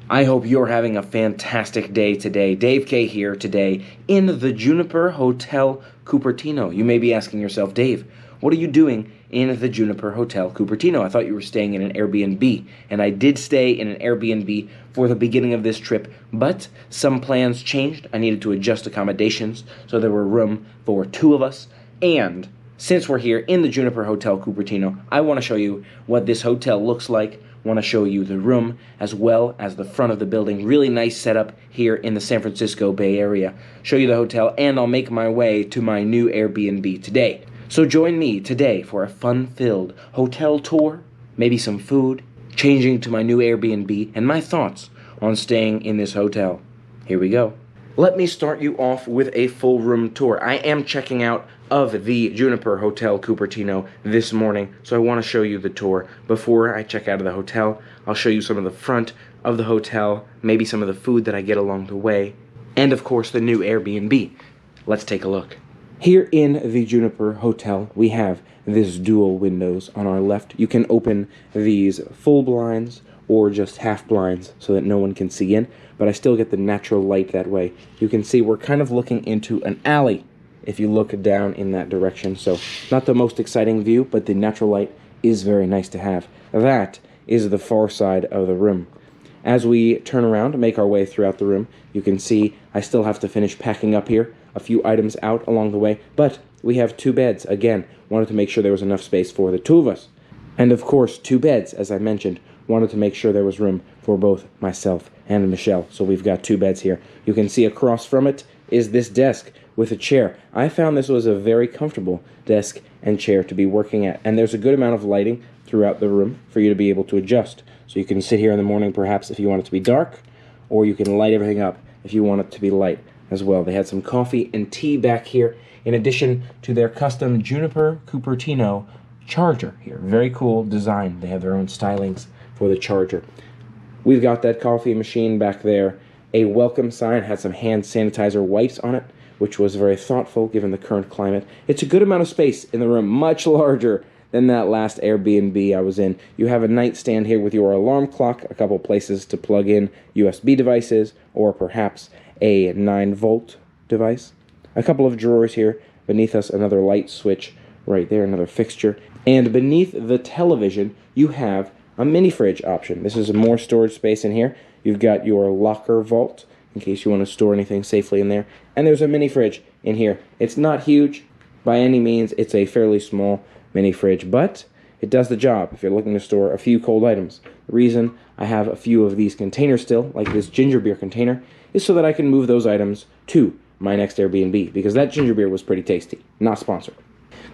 I hope you're having a fantastic day today. Dave K here today in the Juniper Hotel Cupertino. You may be asking yourself, Dave, what are you doing in the Juniper Hotel Cupertino? I thought you were staying in an Airbnb, and I did stay in an Airbnb for the beginning of this trip, but some plans changed. I needed to adjust accommodations, so there were room for two of us, and since we're here in the Juniper Hotel Cupertino, I want to show you what this hotel looks like. Want to show you the room as well as the front of the building. Really nice setup here in the San Francisco Bay Area. Show you the hotel, and I'll make my way to my new Airbnb today. So join me today for a fun-filled hotel tour, maybe some food, changing to my new Airbnb, and my thoughts on staying in this hotel. Here we go. Let me start you off with a full room tour. I am checking out of the Juniper Hotel Cupertino this morning, so I want to show you the tour. Before I check out of the hotel, I'll show you some of the front of the hotel, maybe some of the food that I get along the way, and of course the new Airbnb. Let's take a look. Here in the Juniper Hotel, we have this dual windows on our left. You can open these full blinds or just half blinds so that no one can see in, but I still get the natural light that way. You can see we're kind of looking into an alley if you look down in that direction, so not the most exciting view, but the natural light is very nice to have. That is the far side of the room. As we turn around and make our way throughout the room, you can see I still have to finish packing up here, a few items out along the way, but we have two beds. Again, wanted to make sure there was enough space for the two of us. And of course, two beds, as I mentioned, wanted to make sure there was room for both myself and Michelle, so we've got two beds here. You can see across from it is this desk with a chair. I found this was a very comfortable desk and chair to be working at, and there's a good amount of lighting throughout the room for you to be able to adjust. So you can sit here in the morning perhaps if you want it to be dark, or you can light everything up if you want it to be light as well. They had some coffee and tea back here in addition to their custom Juniper Cupertino charger here. Very cool design. They have their own stylings for the charger. We've got that coffee machine back there. A welcome sign had some hand sanitizer wipes on it, which was very thoughtful given the current climate. It's a good amount of space in the room, much larger than that last Airbnb I was in. You have a nightstand here with your alarm clock, a couple places to plug in USB devices, or perhaps a 9-volt device. A couple of drawers here. Beneath us, another light switch right there, another fixture. And beneath the television, you have a mini fridge option. This is more storage space in here. You've got your locker vault in case you want to store anything safely in there. And there's a mini fridge in here. It's not huge by any means. It's a fairly small mini fridge, but it does the job if you're looking to store a few cold items. The reason I have a few of these containers still, like this ginger beer container, is so that I can move those items to my next Airbnb, because that ginger beer was pretty tasty. Not sponsored.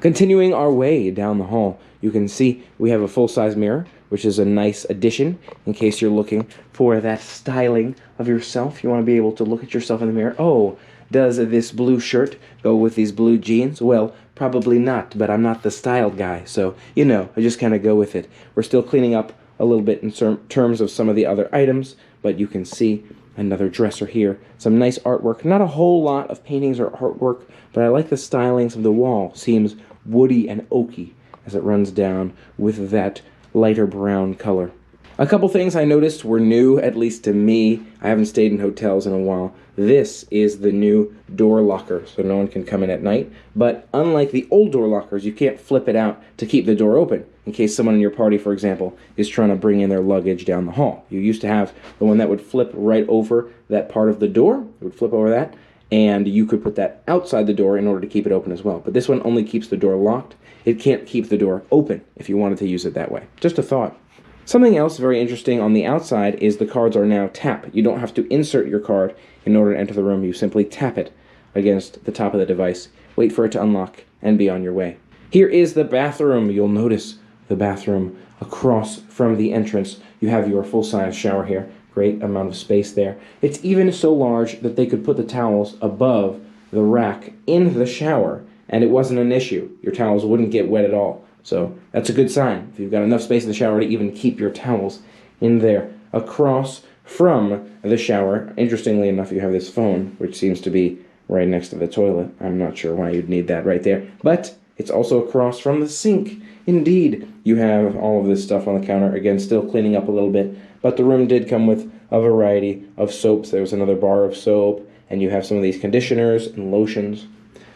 Continuing our way down the hall, you can see we have a full-size mirror, which is a nice addition in case you're looking for that styling of yourself. You want to be able to look at yourself in the mirror. Oh, does this blue shirt go with these blue jeans? Well, probably not, but I'm not the style guy, so, you know, I just kind of go with it. We're still cleaning up a little bit in terms of some of the other items, but you can see another dresser here. Some nice artwork. Not a whole lot of paintings or artwork, but I like the stylings of the wall. Seems woody and oaky as it runs down with that lighter brown color. A couple things I noticed were new, at least to me. I haven't stayed in hotels in a while. This is the new door locker, so no one can come in at night. But unlike the old door lockers, you can't flip it out to keep the door open, in case someone in your party, for example, is trying to bring in their luggage down the hall. You used to have the one that would flip right over that part of the door. It would flip over that, and you could put that outside the door in order to keep it open as well. But this one only keeps the door locked. It can't keep the door open if you wanted to use it that way. Just a thought. Something else very interesting on the outside is the cards are now tap. You don't have to insert your card in order to enter the room. You simply tap it against the top of the device, wait for it to unlock, and be on your way. Here is the bathroom. You'll notice the bathroom across from the entrance. You have your full-size shower here. Great amount of space there. It's even so large that they could put the towels above the rack in the shower, and it wasn't an issue. Your towels wouldn't get wet at all. So that's a good sign if you've got enough space in the shower to even keep your towels in there. Across from the shower, interestingly enough, you have this phone, which seems to be right next to the toilet. I'm not sure why you'd need that right there, but it's also across from the sink. Indeed, you have all of this stuff on the counter. Again, still cleaning up a little bit, but the room did come with a variety of soaps. There's another bar of soap, and you have some of these conditioners and lotions.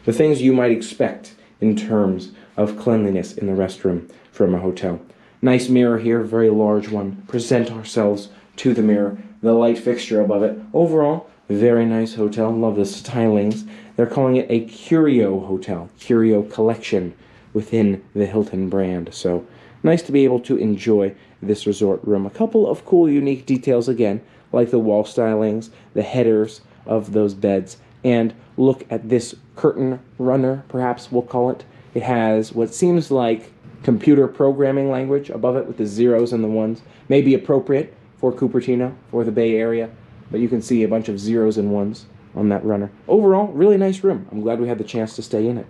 The things you might expect in terms of cleanliness in the restroom from a hotel. Nice mirror here, very large one. Present ourselves to the mirror. The light fixture above it. Overall, very nice hotel. Love the stylings. They're calling it a curio hotel. Curio collection within the Hilton brand. So nice to be able to enjoy this resort room. A couple of cool, unique details again, like the wall stylings, the headers of those beds, and look at this curtain runner, perhaps we'll call it. It has what seems like computer programming language above it with the zeros and the ones. May be appropriate for Cupertino, for the Bay Area, but you can see a bunch of zeros and ones on that runner. Overall, really nice room. I'm glad we had the chance to stay in it.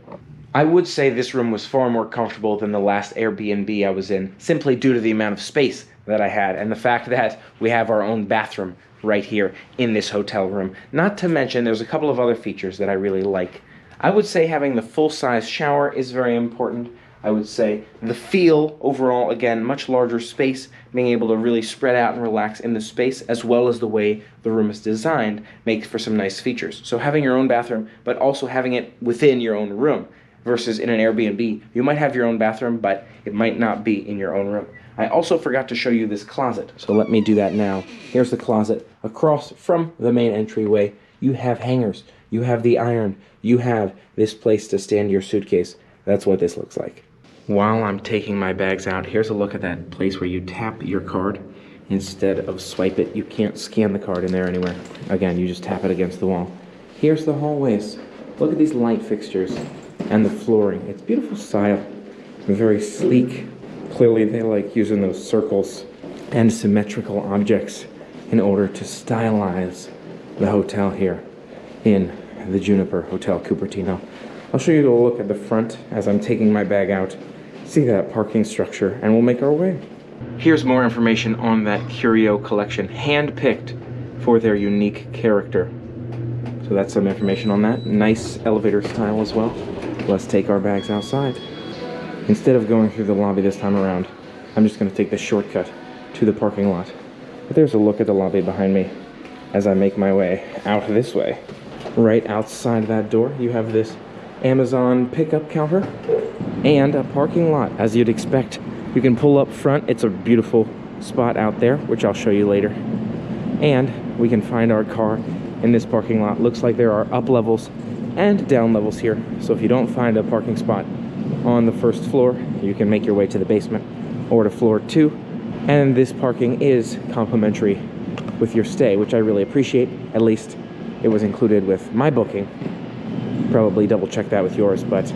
I would say this room was far more comfortable than the last Airbnb I was in, simply due to the amount of space that I had and the fact that we have our own bathroom right here in this hotel room. Not to mention, there's a couple of other features that I really like. I would say having the full-size shower is very important. I would say the feel overall, again, much larger space, being able to really spread out and relax in the space, as well as the way the room is designed, makes for some nice features. So having your own bathroom, but also having it within your own room, versus in an Airbnb, you might have your own bathroom, but it might not be in your own room. I also forgot to show you this closet, so let me do that now. Here's the closet. Across from the main entryway, you have hangers, you have the iron, you have this place to stand your suitcase. That's what this looks like. While I'm taking my bags out, here's a look at that place where you tap your card instead of swipe it. You can't scan the card in there anywhere. Again, you just tap it against the wall. Here's the hallways. Look at these light fixtures and the flooring. It's beautiful style, very sleek. Clearly they like using those circles and symmetrical objects in order to stylize the hotel here in the Juniper Hotel Cupertino. I'll show you a look at the front as I'm taking my bag out. See that parking structure, and we'll make our way. Here's more information on that curio collection, hand-picked for their unique character. So that's some information on that. Nice elevator style as well. Let's take our bags outside. Instead of going through the lobby this time around, I'm just going to take the shortcut to the parking lot. But there's a look at the lobby behind me as I make my way out this way. Right outside that door, you have this Amazon pickup counter and a parking lot, as you'd expect. You can pull up front. It's a beautiful spot out there, which I'll show you later. And we can find our car in this parking lot. Looks like there are up levels and down levels here. So if you don't find a parking spot on the first floor, you can make your way to the basement or to floor 2. And this parking is complimentary with your stay, which I really appreciate. At least it was included with my booking. Probably double check that with yours, but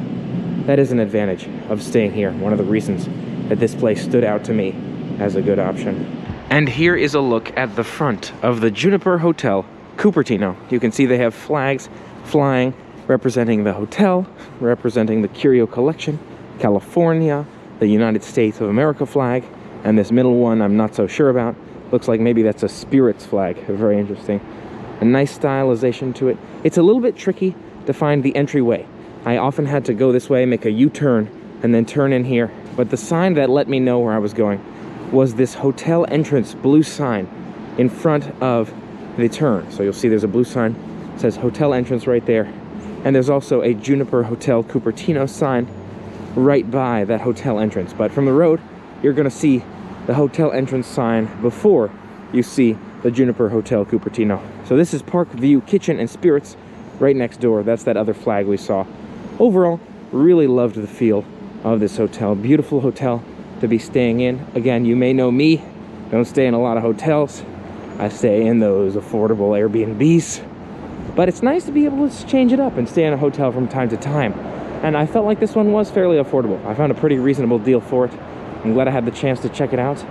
that is an advantage of staying here. One of the reasons that this place stood out to me as a good option. And here is a look at the front of the Juniper Hotel Cupertino. You can see they have flags flying representing the hotel, representing the Curio Collection, California, the United States of America flag, and this middle one I'm not so sure about. Looks like maybe that's a Spirits flag. Very interesting. A nice stylization to it. It's a little bit tricky to find the entryway. I often had to go this way, make a U-turn, and then turn in here. But the sign that let me know where I was going was this hotel entrance blue sign in front of the turn. So you'll see there's a blue sign. It says hotel entrance right there. And there's also a Juniper Hotel Cupertino sign right by that hotel entrance. But from the road, you're gonna see the hotel entrance sign before you see the Juniper Hotel Cupertino. So this is Park View Kitchen and Spirits right next door. That's that other flag we saw. Overall, really loved the feel of this hotel. Beautiful hotel to be staying in. Again, you may know me, don't stay in a lot of hotels. I stay in those affordable Airbnbs. But it's nice to be able to change it up and stay in a hotel from time to time. And I felt like this one was fairly affordable. I found a pretty reasonable deal for it. I'm glad I had the chance to check it out.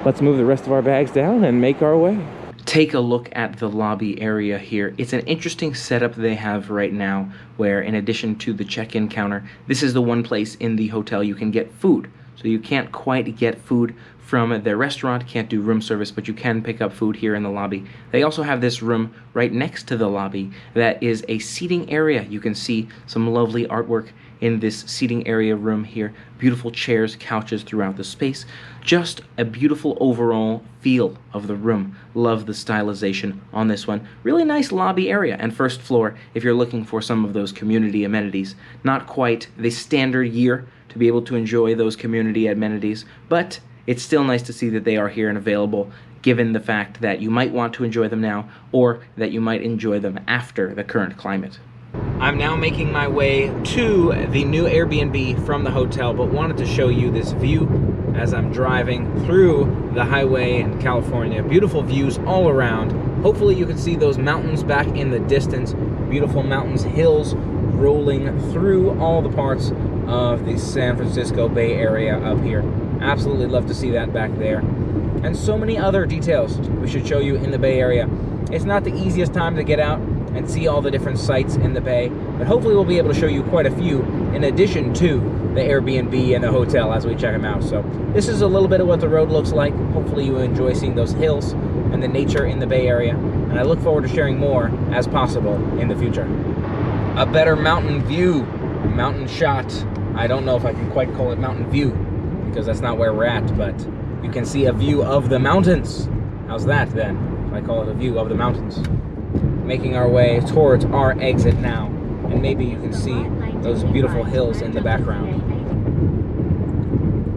Let's move the rest of our bags down and make our way. Take a look at the lobby area here. It's an interesting setup they have right now, where in addition to the check-in counter, this is the one place in the hotel you can get food. so you can't quite get food from their restaurant, can't do room service, but you can pick up food here in the lobby. They also have this room right next to the lobby that is a seating area. You can see some lovely artwork in this seating area room here. Beautiful chairs, couches throughout the space. Just a beautiful overall feel of the room. Love the stylization on this one. Really nice lobby area and first floor if you're looking for some of those community amenities. Not quite the standard year to be able to enjoy those community amenities, but it's still nice to see that they are here and available, given the fact that you might want to enjoy them now or that you might enjoy them after the current climate. I'm now making my way to the new Airbnb from the hotel, but wanted to show you this view as I'm driving through the highway in California. Beautiful views all around. Hopefully you can see those mountains back in the distance. Beautiful mountains, hills rolling through all the parts of the San Francisco Bay Area up here. Absolutely love to see that back there. And so many other details we should show you in the Bay Area. It's not the easiest time to get out and see all the different sites in the Bay, but hopefully we'll be able to show you quite a few in addition to the Airbnb and the hotel as we check them out. So this is a little bit of what the road looks like. Hopefully you enjoy seeing those hills and the nature in the Bay Area, and I look forward to sharing more as possible in the future. A better mountain view, mountain shot. I don't know if I can quite call it mountain view because that's not where we're at, but you can see a view of the mountains. How's that then, if I call it a view of the mountains? Making our way towards our exit now, and maybe you can see those beautiful hills in the background.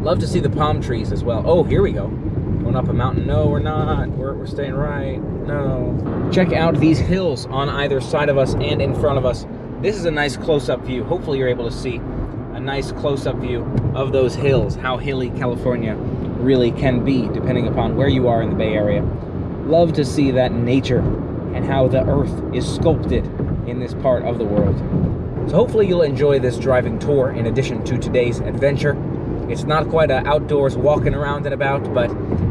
Love to see the palm trees as well. Oh, here we go. Going up a mountain. No, we're not. We're staying right. No. Check out these hills on either side of us and in front of us. This is a nice close-up view. Hopefully you're able to see a nice close-up view of those hills, how hilly California really can be depending upon where you are in the Bay Area. Love to see that nature and how the earth is sculpted in this part of the world. So hopefully you'll enjoy this driving tour in addition to today's adventure. It's not quite an outdoors walking around and about, but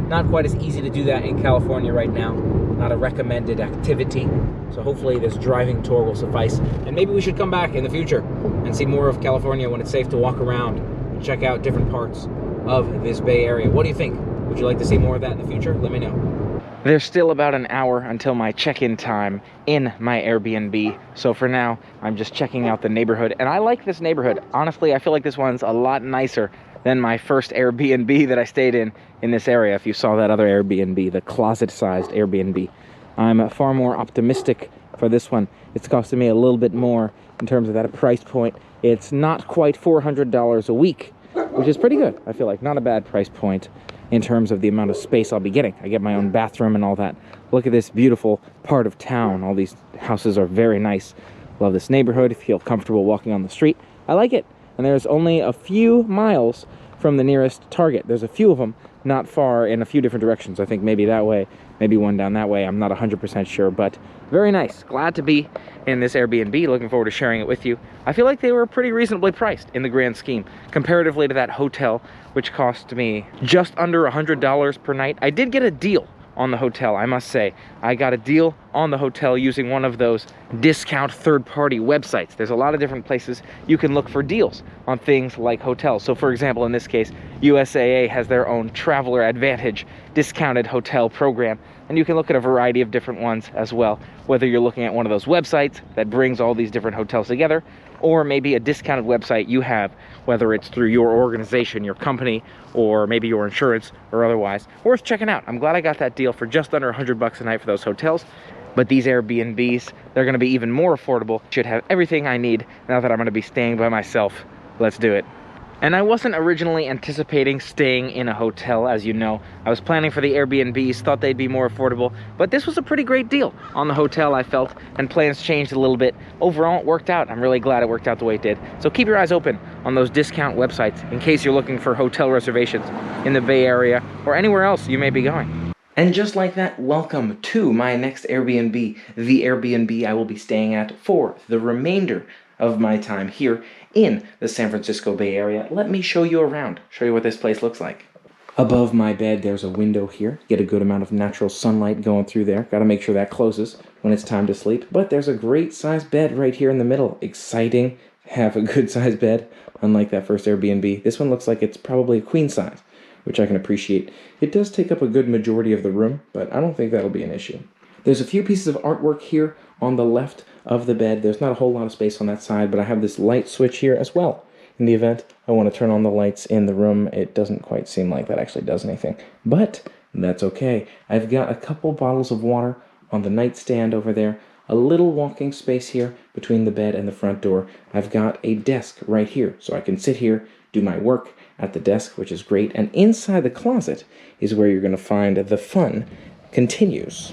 not quite as easy to do that in California right now. Not a recommended activity. So hopefully this driving tour will suffice. And maybe we should come back in the future and see more of California when it's safe to walk around and check out different parts of this Bay Area. What do you think? Would you like to see more of that in the future? Let me know. There's still about an hour until my check-in time in my Airbnb. So for now, I'm just checking out the neighborhood. And I like this neighborhood. Honestly, I feel like this one's a lot nicer than my first Airbnb that I stayed in this area. If you saw that other Airbnb, the closet-sized Airbnb. I'm far more optimistic for this one. It's costing me a little bit more in terms of that price point. It's not quite $400 a week, which is pretty good. I feel like not a bad price point in terms of the amount of space I'll be getting. I get my own bathroom and all that. Look at this beautiful part of town. All these houses are very nice. Love this neighborhood. Feel comfortable walking on the street. I like it. And there's only a few miles from the nearest Target. There's a few of them not far in a few different directions. I think maybe that way, maybe one down that way. I'm not 100% sure, but very nice. Glad to be in this Airbnb. Looking forward to sharing it with you. I feel like they were pretty reasonably priced in the grand scheme, comparatively to that hotel, which cost me just under $100 per night. I did get a deal on the hotel, I must say. I got a deal on the hotel using one of those discount third-party websites. There's a lot of different places you can look for deals on things like hotels. So for example, in this case, USAA has their own Traveler Advantage discounted hotel program, and you can look at a variety of different ones as well, whether you're looking at one of those websites that brings all these different hotels together, or maybe a discounted website you have, whether it's through your organization, your company, or maybe your insurance or otherwise. Worth checking out. I'm glad I got that deal for just under $100 a night for those hotels. But these Airbnbs, they're gonna be even more affordable. Should have everything I need now that I'm gonna be staying by myself. Let's do it. And I wasn't originally anticipating staying in a hotel, as you know. I was planning for the Airbnbs, thought they'd be more affordable, but this was a pretty great deal on the hotel, I felt, and plans changed a little bit. Overall, it worked out. I'm really glad it worked out the way it did. So keep your eyes open on those discount websites in case you're looking for hotel reservations in the Bay Area or anywhere else you may be going. And just like that, welcome to my next Airbnb, the Airbnb I will be staying at for the remainder of my time here in the San Francisco Bay Area. Let me show you around, show you what this place looks like. Above my bed, there's a window here. Get a good amount of natural sunlight going through there. Got to make sure that closes when it's time to sleep. But there's a great sized bed right here in the middle. Exciting have a good size bed, unlike that first Airbnb. This one looks like it's probably a queen size, which I can appreciate. It does take up a good majority of the room, but I don't think that'll be an issue. There's a few pieces of artwork here on the left of the bed. There's not a whole lot of space on that side, but I have this light switch here as well. In the event I want to turn on the lights in the room, it doesn't quite seem like that actually does anything, but that's okay. I've got a couple bottles of water on the nightstand over there, a little walking space here between the bed and the front door. I've got a desk right here, so I can sit here, do my work at the desk, which is great, and inside the closet is where you're going to find the fun continues.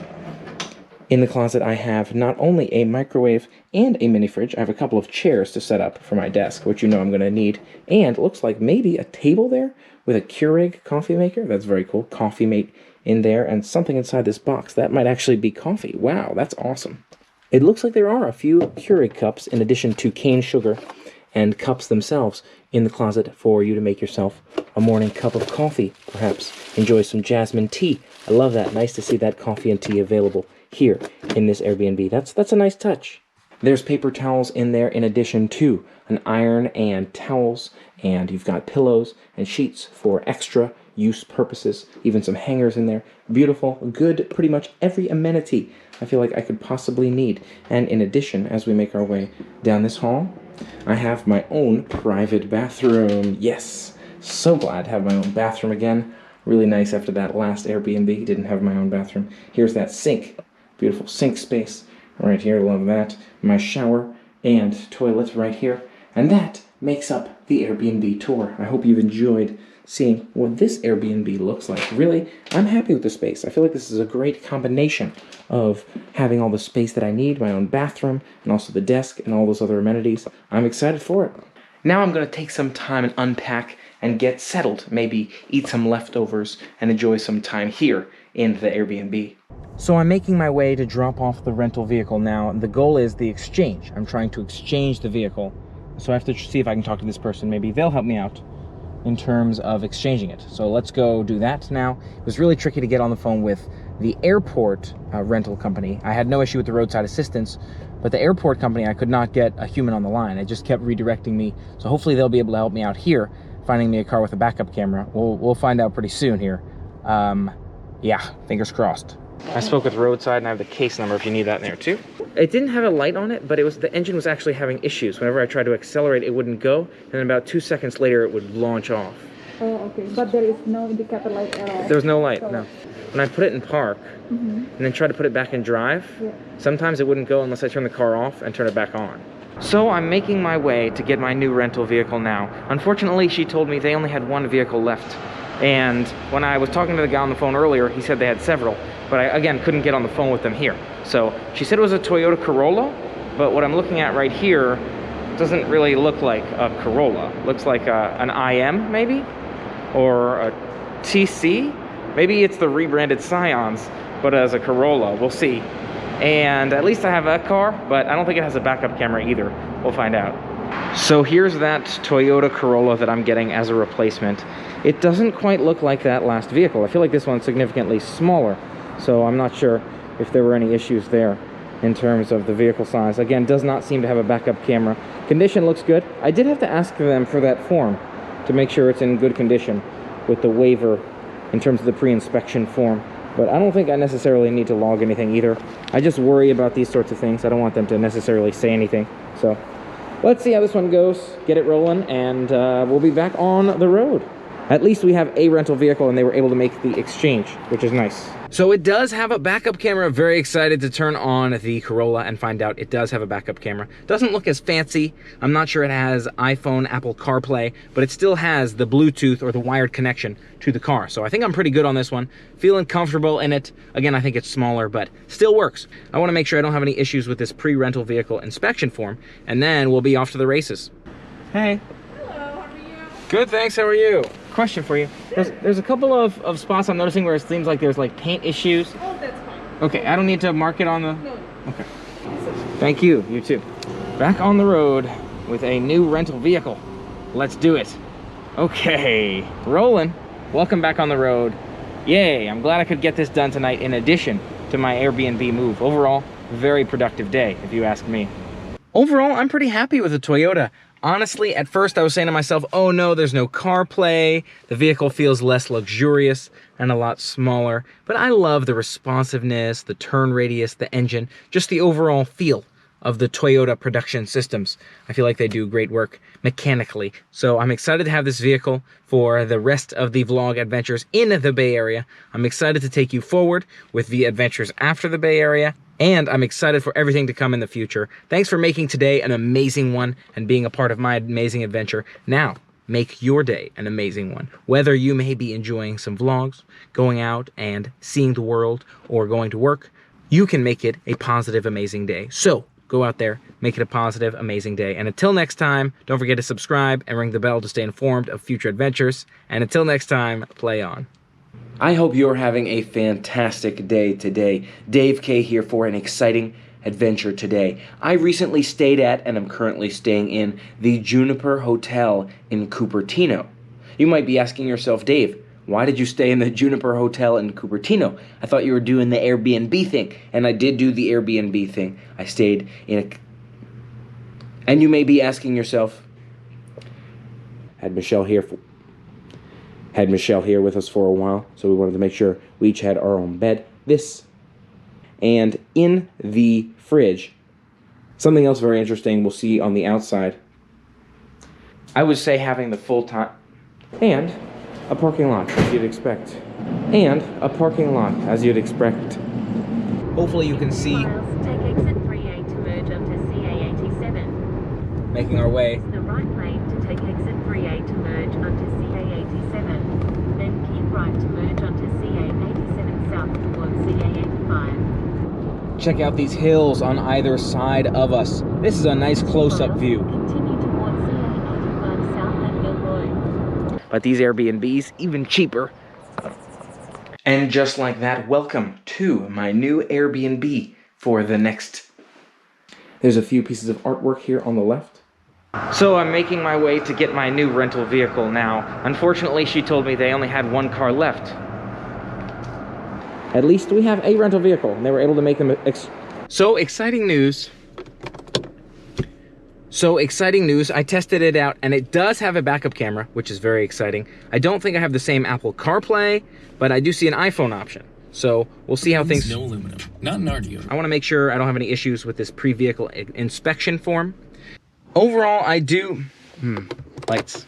In the closet, I have not only a microwave and a mini fridge, I have a couple of chairs to set up for my desk, which you know I'm going to need, and it looks like maybe a table there with a Keurig coffee maker. That's very cool. Coffee mate in there, and something inside this box. That might actually be coffee. Wow, that's awesome. It looks like there are a few Keurig cups in addition to cane sugar and cups themselves in the closet for you to make yourself a morning cup of coffee, perhaps. Enjoy some jasmine tea. I love that. Nice to see that coffee and tea available here in this Airbnb. That's a nice touch. There's paper towels in there in addition to an iron and towels, and you've got pillows and sheets for extra use purposes, even some hangers in there. Beautiful, good, pretty much every amenity I feel like I could possibly need. And in addition, as we make our way down this hall, I have my own private bathroom. Yes, so glad to have my own bathroom again. Really nice after that last Airbnb. Didn't have my own bathroom. Here's that sink. Beautiful sink space right here. Love that. My shower and toilet right here. And that makes up the Airbnb tour. I hope you've enjoyed seeing what this Airbnb looks like. Really, I'm happy with the space. I feel like this is a great combination of having all the space that I need, my own bathroom, and also the desk and all those other amenities. I'm excited for it. Now I'm going to take some time and unpack and get settled. Maybe eat some leftovers and enjoy some time here in the Airbnb. So I'm making my way to drop off the rental vehicle now. The goal is the exchange. I'm trying to exchange the vehicle. So I have to see if I can talk to this person. Maybe they'll help me out in terms of exchanging it. So let's go do that now. It was really tricky to get on the phone with the airport rental company. I had no issue with the roadside assistance, but the airport company, I could not get a human on the line. It just kept redirecting me. So hopefully they'll be able to help me out here, finding me a car with a backup camera. We'll find out pretty soon here. Yeah, fingers crossed. I spoke with roadside and I have the case number if you need that in there too. It didn't have a light on it, but the engine was actually having issues. Whenever I tried to accelerate, it wouldn't go, and then about 2 seconds later, it would launch off. Oh, okay. But there is no indicator light at all? There was no light, no. When I put it in park, and then tried to put it back in drive, sometimes it wouldn't go unless I turn the car off and turn it back on. So I'm making my way to get my new rental vehicle now. Unfortunately, she told me they only had one vehicle left. And when I was talking to the guy on the phone earlier, he said they had several, but I, again, couldn't get on the phone with them here. So she said it was a Toyota Corolla, but what I'm looking at right here doesn't really look like a Corolla. Looks like an IM, maybe? Or a TC? Maybe it's the rebranded Scions, but as a Corolla. We'll see. And at least I have that car, but I don't think it has a backup camera either. We'll find out. So here's that Toyota Corolla that I'm getting as a replacement. It doesn't quite look like that last vehicle. I feel like this one's significantly smaller, so I'm not sure if there were any issues there in terms of the vehicle size. Again, does not seem to have a backup camera. Condition looks good. I did have to ask them for that form to make sure it's in good condition with the waiver in terms of the pre-inspection form, but I don't think I necessarily need to log anything either. I just worry about these sorts of things. I don't want them to necessarily say anything, so let's see how this one goes, get it rolling, and we'll be back on the road. At least we have a rental vehicle and they were able to make the exchange, which is nice. So it does have a backup camera. Very excited to turn on the Corolla and find out it does have a backup camera. Doesn't look as fancy. I'm not sure it has iPhone, Apple CarPlay, but it still has the Bluetooth or the wired connection to the car. So I think I'm pretty good on this one. Feeling comfortable in it. Again, I think it's smaller, but still works. I want to make sure I don't have any issues with this pre-rental vehicle inspection form, and then we'll be off to the races. Hey. Hello, how are you? Good, thanks. How are you? Question for you. There's a couple of spots I'm noticing where it seems like there's like paint issues. Oh, that's fine. Okay, I don't need to mark it on the... No. Okay. Thank you. You too. Back on the road with a new rental vehicle. Let's do it. Okay, rolling. Welcome back on the road. Yay, I'm glad I could get this done tonight in addition to my Airbnb move. Overall, very productive day, if you ask me. Overall, I'm pretty happy with the Toyota. Honestly, at first I was saying to myself, oh no, there's no CarPlay. The vehicle feels less luxurious and a lot smaller. But I love the responsiveness, the turn radius, the engine, just the overall feel of the Toyota production systems. I feel like they do great work mechanically. So I'm excited to have this vehicle for the rest of the vlog adventures in the Bay Area. I'm excited to take you forward with the adventures after the Bay Area. And I'm excited for everything to come in the future. Thanks for making today an amazing one and being a part of my amazing adventure. Now, make your day an amazing one. Whether you may be enjoying some vlogs, going out and seeing the world, or going to work, you can make it a positive, amazing day. So, go out there, make it a positive, amazing day. And until next time, don't forget to subscribe and ring the bell to stay informed of future adventures. And until next time, play on. I hope you're having a fantastic day today. Dave K here for an exciting adventure today. I recently stayed at, and I'm currently staying in, the Juniper Hotel in Cupertino. You might be asking yourself, Dave, why did you stay in the Juniper Hotel in Cupertino? I thought you were doing the Airbnb thing. And I did do the Airbnb thing. I stayed in a... And you may be asking yourself, had Michelle here with us for a while, so we wanted to make sure we each had our own bed. And in the fridge, something else very interesting we'll see on the outside. I would say having the full time, and a parking lot, as you'd expect. And a parking lot, as you'd expect. Hopefully you can see. Take exit 3A to merge onto CA87. Making our way. The right lane to take exit 3A to merge onto CA87. Then keep right to merge onto CA87 south towards CA85. Check out these hills on either side of us. This is a nice close-up view. Continue towards CA85 south at Gilroy. But these Airbnbs, even cheaper. And just like that, welcome to my new Airbnb for the next... There's a few pieces of artwork here on the left. So I'm making my way to get my new rental vehicle now. Unfortunately, she told me they only had one car left. At least we have a rental vehicle, and they were able to make them... So exciting news. I tested it out, and it does have a backup camera, which is very exciting. I don't think I have the same Apple CarPlay, but I do see an iPhone option. So we'll see how things... No aluminum, not an RDO. I want to make sure I don't have any issues with this pre-vehicle inspection form. Overall, I do... Lights.